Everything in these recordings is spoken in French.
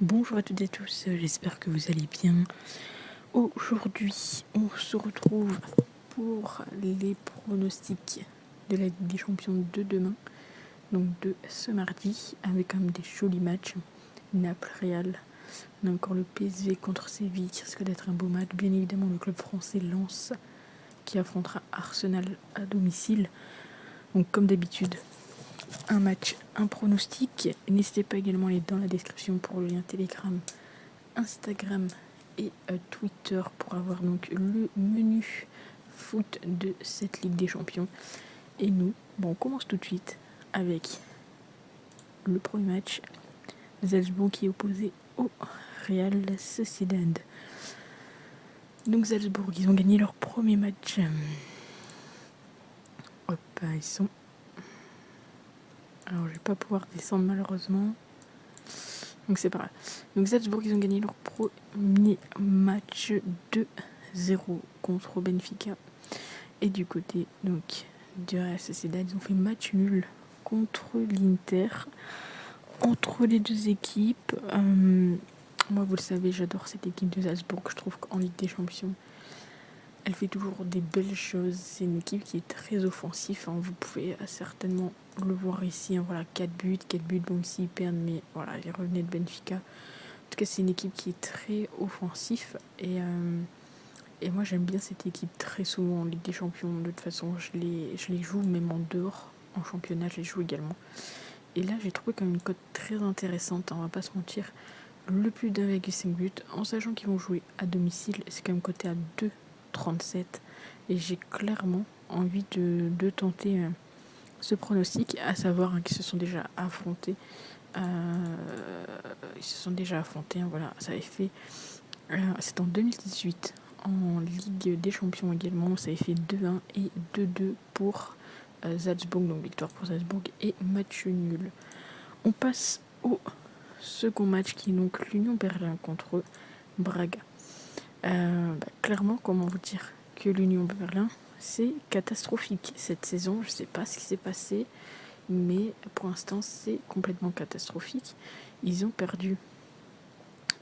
Bonjour à toutes et à tous, j'espère que vous allez bien. Aujourd'hui, on se retrouve pour les pronostics de la Ligue des Champions de demain, donc de ce mardi, avec quand même des jolis matchs. Naples-Real, on a encore le PSV contre Séville qui risque d'être un beau match. Bien évidemment, le club français Lens qui affrontera Arsenal à domicile. Donc comme d'habitude, un match, un pronostic. N'hésitez pas également à aller dans la description pour le lien Telegram, Instagram et Twitter pour avoir donc le menu foot de cette Ligue des Champions. Et nous, on commence tout de suite avec le premier match. Salzbourg qui est opposé au Real Sociedad. Donc Salzbourg, ils ont gagné leur premier match. Hop, ils sont... Alors je vais pas pouvoir descendre malheureusement. Donc c'est pas grave. Donc Salzbourg, ils ont gagné leur premier match 2-0 contre Benfica. Et du côté donc du Real Sociedad, ils ont fait match nul contre l'Inter. Entre les deux équipes, moi vous le savez, j'adore cette équipe de Salzbourg. Je trouve qu'en Ligue des Champions, elle fait toujours des belles choses. C'est une équipe qui est très offensive. Vous pouvez certainement le voir ici. Voilà, 4 buts. Bon, ici ils perdent, mais voilà, ils revenaient de Benfica. En tout cas, c'est une équipe qui est très offensive. Et moi, j'aime bien cette équipe très souvent en Ligue des Champions. De toute façon, je les joue même en dehors. En championnat, je les joue également. Et là, j'ai trouvé quand même une cote très intéressante. On va pas se mentir. Le plus d'1,5 but, en sachant qu'ils vont jouer à domicile, c'est quand même coté à 2,37. Et j'ai clairement envie de tenter ce pronostic, à savoir qu'ils se sont déjà affrontés. Voilà, ça avait fait... c'est en 2018, en Ligue des Champions également, ça avait fait 2-1 et 2-2 pour Salzbourg, donc victoire pour Salzbourg et match nul. On passe au second match qui est donc l'Union Berlin contre Braga. Clairement, comment vous dire que l'Union Berlin, c'est catastrophique cette saison. Je ne sais pas ce qui s'est passé, mais pour l'instant, c'est complètement catastrophique. Ils ont perdu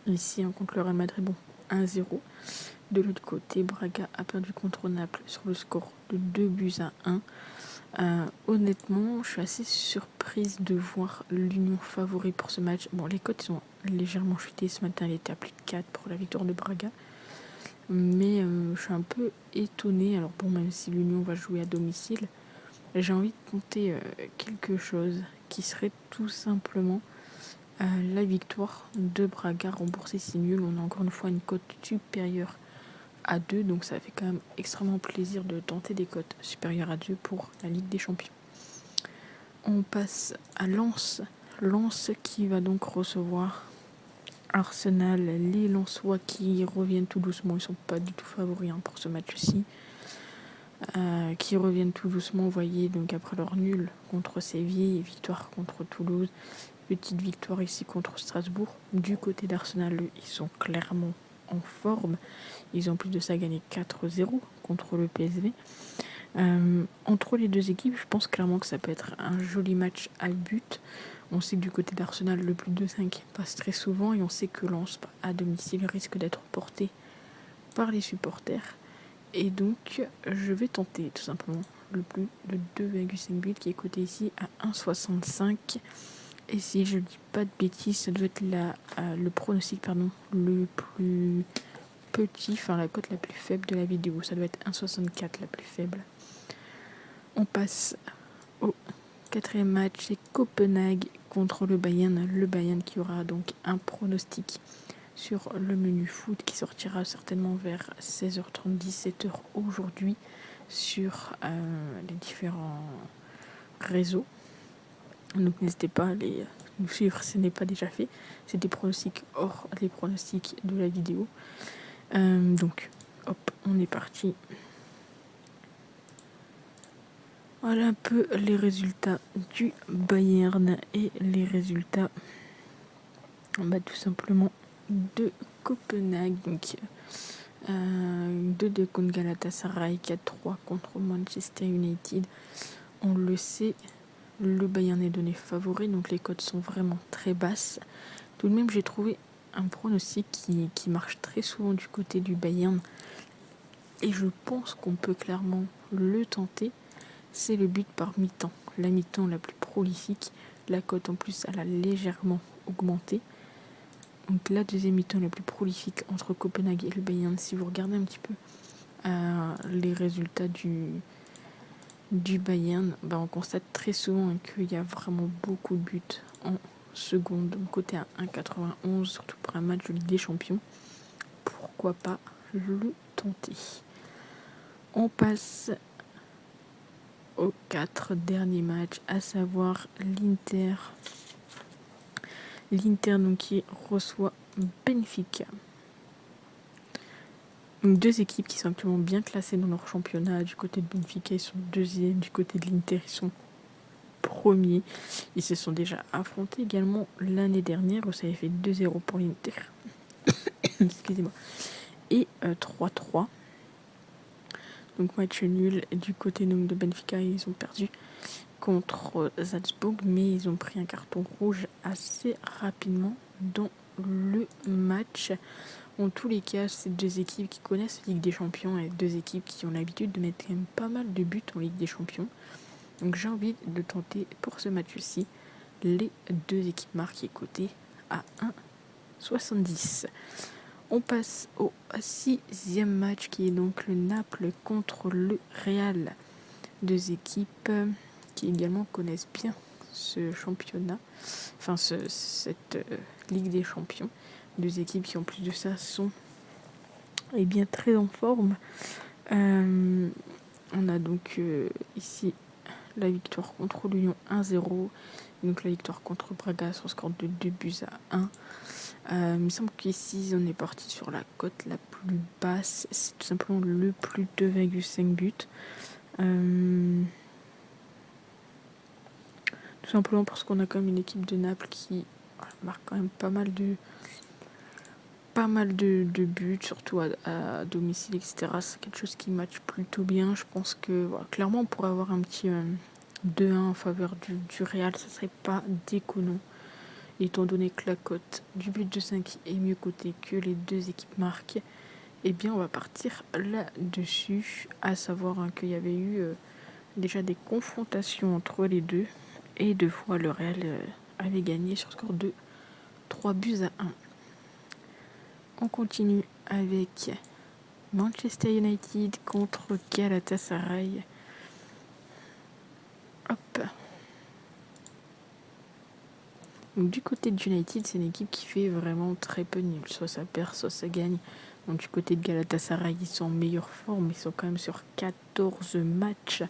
ici contre le Real Madrid, 1-0. De l'autre côté, Braga a perdu contre Naples sur le score de 2-1. Honnêtement, je suis assez surprise de voir l'Union favori pour ce match. Les cotes sont légèrement chuté. Ce matin, elle était à plus de 4 pour la victoire de Braga. Mais je suis un peu étonnée. Alors même si l'Union va jouer à domicile, j'ai envie de tenter quelque chose qui serait tout simplement la victoire de Braga remboursée si nul. On a encore une fois une cote supérieure à 2, donc ça fait quand même extrêmement plaisir de tenter des cotes supérieures à 2 pour la Ligue des Champions. On passe à Lens. Lens qui va donc recevoir Arsenal. Les Lensois qui reviennent tout doucement, ils ne sont pas du tout favoris pour ce match-ci. Qui reviennent tout doucement, vous voyez, donc après leur nul contre Séville, victoire contre Toulouse, petite victoire ici contre Strasbourg. Du côté d'Arsenal, ils sont clairement en forme. Ils ont plus de ça gagné 4-0 contre le PSV. Entre les deux équipes, je pense clairement que ça peut être un joli match à but. On sait que du côté d'Arsenal, le plus de 5 passe très souvent et on sait que Lens à domicile risque d'être porté par les supporters. Et donc, je vais tenter tout simplement le plus de 2,5 buts qui est coté ici à 1,65. Et si je ne dis pas de bêtises, ça doit être le pronostic le plus petit, la cote la plus faible de la vidéo. Ça doit être 1,64 la plus faible. On passe au quatrième match, c'est Copenhague contre le Bayern. Le Bayern qui aura donc un pronostic sur le menu foot qui sortira certainement vers 16h30, 17h aujourd'hui sur les différents réseaux. Donc n'hésitez pas à les nous suivre si ce n'est pas déjà fait. C'est des pronostics hors les pronostics de la vidéo. Donc, hop, on est parti. Voilà un peu les résultats du Bayern et les résultats tout simplement de Copenhague. Donc 2-2 contre Galatasaray, 4-3 contre Manchester United. On le sait, le Bayern est donné favori, donc les cotes sont vraiment très basses. Tout de même, j'ai trouvé un pronostic qui marche très souvent du côté du Bayern. Et je pense qu'on peut clairement le tenter. C'est le but par mi-temps. La mi-temps la plus prolifique. La cote en plus, elle a légèrement augmenté. Donc la deuxième mi-temps la plus prolifique entre Copenhague et le Bayern. Si vous regardez un petit peu les résultats du Bayern, on constate très souvent qu'il y a vraiment beaucoup de buts en seconde. Donc côté à 1,91, surtout pour un match de Ligue des Champions. Pourquoi pas le tenter. On passe aux 4 derniers matchs, à savoir l'Inter. L'Inter donc, qui reçoit Benfica. Donc, deux équipes qui sont actuellement bien classées dans leur championnat. Du côté de Benfica, ils sont deuxièmes. Du côté de l'Inter, ils sont premiers. Ils se sont déjà affrontés également l'année dernière où ça avait fait 2-0 pour l'Inter. Excusez-moi. Et 3-3. Donc match nul. Du côté donc, de Benfica, ils ont perdu contre Salzbourg, mais ils ont pris un carton rouge assez rapidement dans le match. En tous les cas, c'est deux équipes qui connaissent la Ligue des Champions et deux équipes qui ont l'habitude de mettre quand même pas mal de buts en Ligue des Champions. Donc j'ai envie de tenter pour ce match-ci les deux équipes marquées cotées à 1,70. On passe au 6e match qui est donc le Naples contre le Real. Deux équipes qui également connaissent bien ce championnat, enfin cette Ligue des Champions. Deux équipes qui en plus de ça sont bien très en forme. On a donc ici la victoire contre Lyon 1-0, donc la victoire contre Braga sur score de 2-1. Il me semble qu'ici on est parti sur la cote la plus basse, c'est tout simplement le plus 2,5 buts. Tout simplement parce qu'on a quand même une équipe de Naples qui marque quand même pas mal de buts, surtout à domicile, etc. C'est quelque chose qui match plutôt bien. Je pense que clairement on pourrait avoir un petit 2-1 en faveur du Real, ça serait pas déconnant. Étant donné que la cote du but de 5 est mieux cotée que les deux équipes marquent, eh bien on va partir là-dessus, à savoir qu'il y avait eu déjà des confrontations entre les deux, et deux fois le Real avait gagné sur score de 3-1. On continue avec Manchester United contre Galatasaray. Hop. Donc, du côté de United, c'est une équipe qui fait vraiment très peu de nuls. Soit ça perd, soit ça gagne. Donc, du côté de Galatasaray, ils sont en meilleure forme. Ils sont quand même sur 14 matchs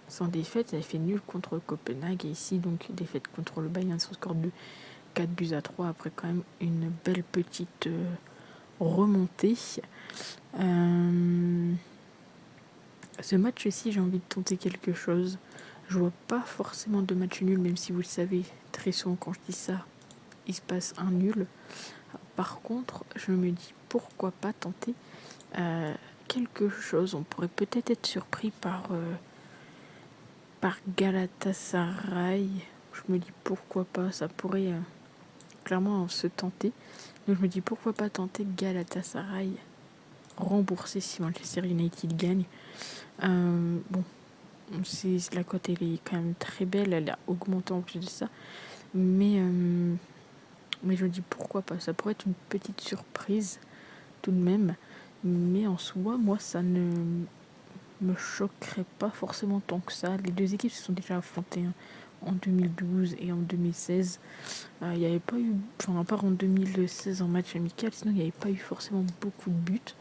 sans défaite. Ils avaient fait nul contre Copenhague. Et ici, donc, défaite contre le Bayern sur score de 4-3. Après, quand même, une belle petite remontée. Ce match-ci, j'ai envie de tenter quelque chose. Je vois pas forcément de match nul, même si vous le savez, très souvent quand je dis ça, il se passe un nul. Par contre, je me dis pourquoi pas tenter quelque chose. On pourrait peut-être être surpris par Galatasaray. Je me dis pourquoi pas, ça pourrait clairement se tenter. Donc je me dis pourquoi pas tenter Galatasaray rembourser si Manchester United gagne. La cote elle est quand même très belle, elle a augmenté en plus de ça, mais je me dis pourquoi pas, ça pourrait être une petite surprise tout de même, mais en soi moi ça ne me choquerait pas forcément tant que ça. Les deux équipes se sont déjà affrontées en 2012 et en 2016. Il n'y avait pas eu, à part en 2016 en match amical, sinon il n'y avait pas eu forcément beaucoup de buts,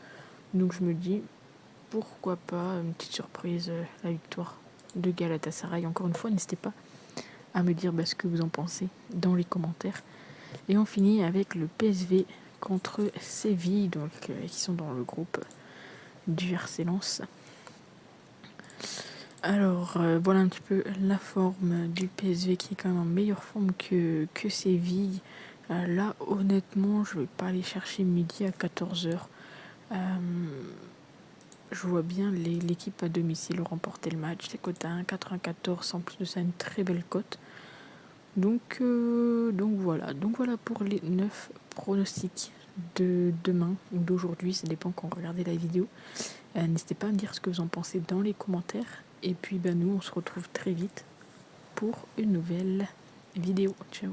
donc je me dis pourquoi pas une petite surprise, la victoire de Galatasaray. Encore une fois, n'hésitez pas à me dire ce que vous en pensez dans les commentaires. Et on finit avec le PSV contre Séville, donc qui sont dans le groupe du RC Lens. Alors voilà un petit peu la forme du PSV qui est quand même en meilleure forme que Séville. Là honnêtement je vais pas aller chercher midi à 14h. Je vois bien l'équipe à domicile remporter le match. C'est coté à 1,94, en plus de ça une très belle cote. Donc voilà pour les 9 pronostics de demain ou d'aujourd'hui, ça dépend quand vous regardez la vidéo. N'hésitez pas à me dire ce que vous en pensez dans les commentaires. Et puis nous, on se retrouve très vite pour une nouvelle vidéo. Ciao.